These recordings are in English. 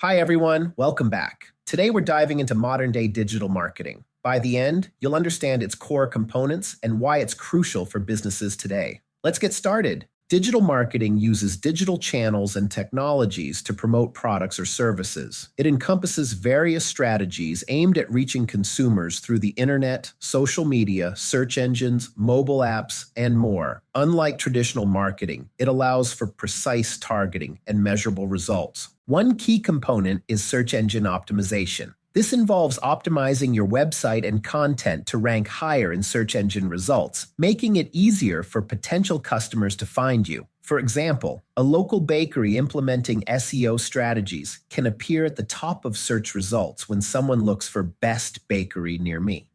Hi, everyone. Welcome back. Today, we're diving into modern day digital marketing. By the end, you'll understand its core components and why it's crucial for businesses today. Let's get started. Digital marketing uses digital channels and technologies to promote products or services. It encompasses various strategies aimed at reaching consumers through the internet, social media, search engines, mobile apps, and more. Unlike traditional marketing, it allows for precise targeting and measurable results. One key component is search engine optimization. This involves optimizing your website and content to rank higher in search engine results, making it easier for potential customers to find you. For example, a local bakery implementing SEO strategies can appear at the top of search results when someone looks for best bakery near me.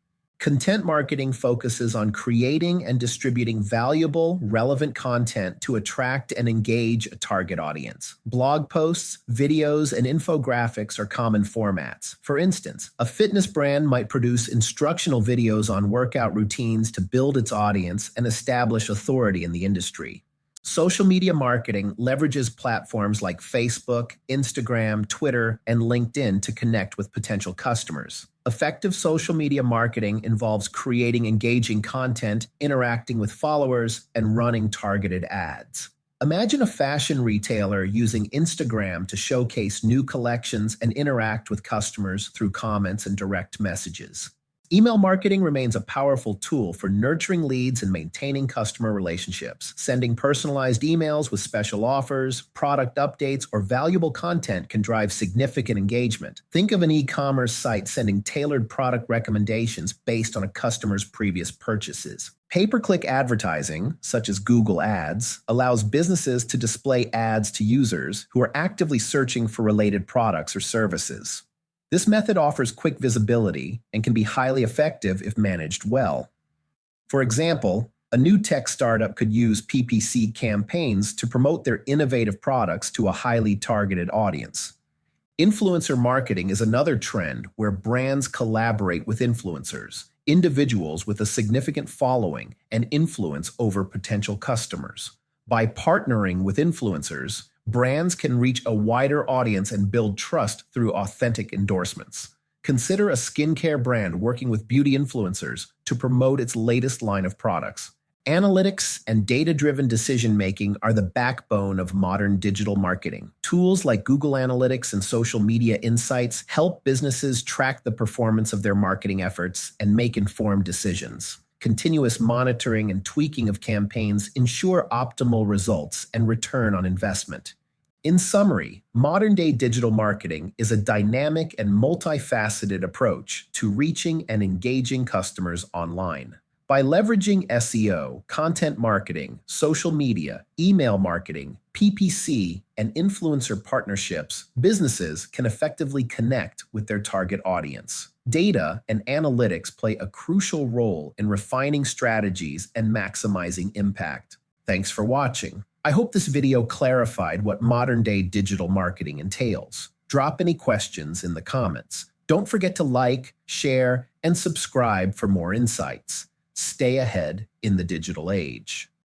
Content marketing focuses on creating and distributing valuable, relevant content to attract and engage a target audience. Blog posts, videos, and infographics are common formats. For instance, a fitness brand might produce instructional videos on workout routines to build its audience and establish authority in the industry. Social media marketing leverages platforms like Facebook, Instagram, Twitter, and LinkedIn to connect with potential customers. Effective social media marketing involves creating engaging content, interacting with followers, and running targeted ads. Imagine a fashion retailer using Instagram to showcase new collections and interact with customers through comments and direct messages. Email marketing remains a powerful tool for nurturing leads and maintaining customer relationships. Sending personalized emails with special offers, product updates, or valuable content can drive significant engagement. Think of an e-commerce site sending tailored product recommendations based on a customer's previous purchases. Pay-per-click advertising, such as Google Ads, allows businesses to display ads to users who are actively searching for related products or services. This method offers quick visibility and can be highly effective if managed well. For example, a new tech startup could use PPC campaigns to promote their innovative products to a highly targeted audience. Influencer marketing is another trend where brands collaborate with influencers, individuals with a significant following and influence over potential customers. By partnering with influencers, brands can reach a wider audience and build trust through authentic endorsements. Consider a skincare brand working with beauty influencers to promote its latest line of products. Analytics and data-driven decision-making are the backbone of modern digital marketing. Tools like Google Analytics and social media insights help businesses track the performance of their marketing efforts and make informed decisions. Continuous monitoring and tweaking of campaigns ensure optimal results and return on investment. In summary, modern-day digital marketing is a dynamic and multifaceted approach to reaching and engaging customers online. By leveraging SEO, content marketing, social media, email marketing, PPC, and influencer partnerships, businesses can effectively connect with their target audience. Data and analytics play a crucial role in refining strategies and maximizing impact. Thanks for watching. I hope this video clarified what modern-day digital marketing entails. Drop any questions in the comments. Don't forget to like, share, and subscribe for more insights. Stay ahead in the digital age.